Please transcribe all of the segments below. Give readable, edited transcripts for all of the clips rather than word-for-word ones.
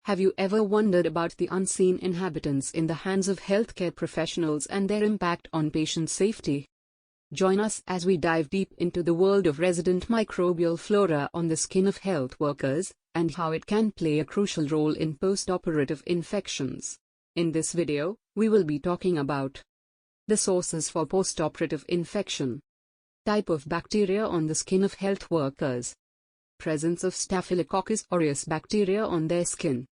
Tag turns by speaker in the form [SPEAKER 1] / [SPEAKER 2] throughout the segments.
[SPEAKER 1] Have you ever wondered about the unseen inhabitants in the hands of healthcare professionals and their impact on patient safety? Join us as we dive deep into the world of resident microbial flora on the skin of health workers, and how it can play a crucial role in postoperative infections. In this video, we will be talking about the sources for postoperative infection, type of bacteria on the skin of health workers, presence of Staphylococcus aureus bacteria on their skin.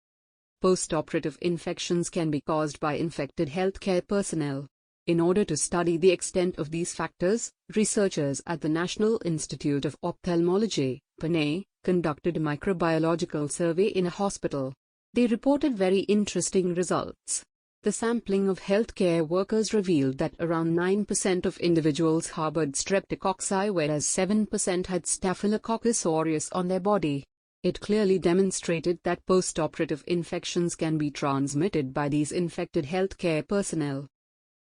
[SPEAKER 1] Postoperative infections can be caused by infected healthcare personnel. In order to study the extent of these factors, researchers at the National Institute of Ophthalmology, Pune, conducted a microbiological survey in a hospital. They reported very interesting results. The sampling of healthcare workers revealed that around 9% of individuals harbored Streptococci, whereas 7% had Staphylococcus aureus on their body. It clearly demonstrated that postoperative infections can be transmitted by these infected healthcare personnel.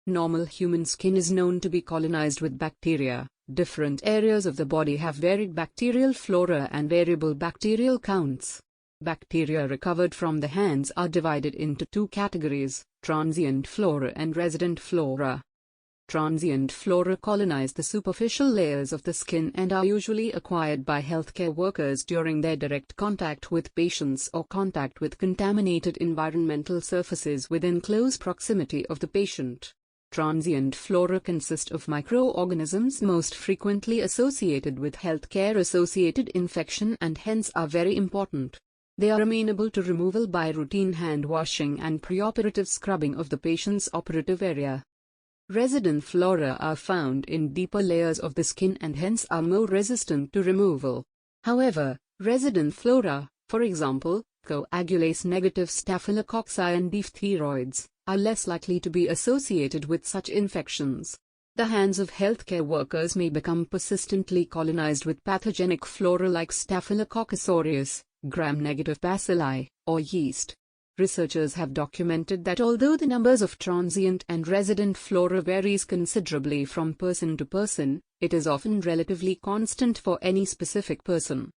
[SPEAKER 1] Normal human skin is known to be colonized with bacteria. Different areas of the body have varied bacterial flora and variable bacterial counts. Bacteria recovered from the hands are divided into two categories: transient flora and resident flora. Transient flora colonize the superficial layers of the skin and are usually acquired by healthcare workers during their direct contact with patients or contact with contaminated environmental surfaces within close proximity of the patient. Transient flora consist of microorganisms most frequently associated with healthcare-associated infection and hence are very important. They are amenable to removal by routine hand washing and preoperative scrubbing of the patient's operative area. Resident flora are found in deeper layers of the skin and hence are more resistant to removal. However, resident flora, for example, coagulase-negative staphylococci and diphtheroids, are less likely to be associated with such infections. The hands of healthcare workers may become persistently colonized with pathogenic flora like Staphylococcus aureus, gram-negative bacilli, or yeast. Researchers have documented that although the numbers of transient and resident flora varies considerably from person to person, it is often relatively constant for any specific person.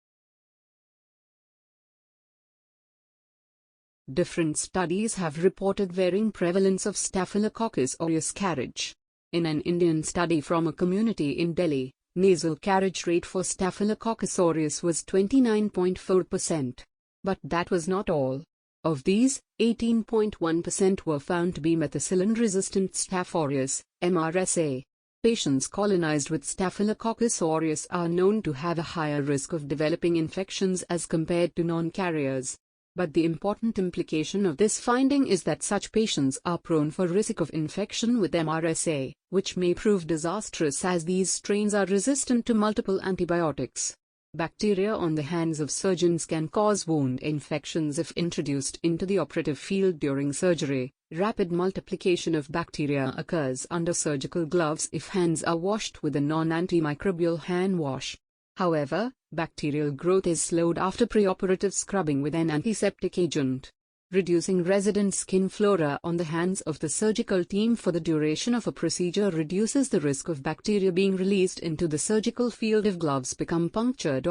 [SPEAKER 1] Different studies have reported varying prevalence of Staphylococcus aureus carriage. In an Indian study from a community in Delhi, nasal carriage rate for Staphylococcus aureus was 29.4%. But that was not all. Of these, 18.1% were found to be methicillin-resistant Staph aureus, MRSA. Patients colonized with Staphylococcus aureus are known to have a higher risk of developing infections as compared to non-carriers. But the important implication of this finding is that such patients are prone for risk of infection with MRSA, which may prove disastrous as these strains are resistant to multiple antibiotics. Bacteria on the hands of surgeons can cause wound infections if introduced into the operative field during surgery. Rapid multiplication of bacteria occurs under surgical gloves if hands are washed with a non-antimicrobial hand wash. However, bacterial growth is slowed after preoperative scrubbing with an antiseptic agent. Reducing resident skin flora on the hands of the surgical team for the duration of a procedure reduces the risk of bacteria being released into the surgical field if gloves become punctured or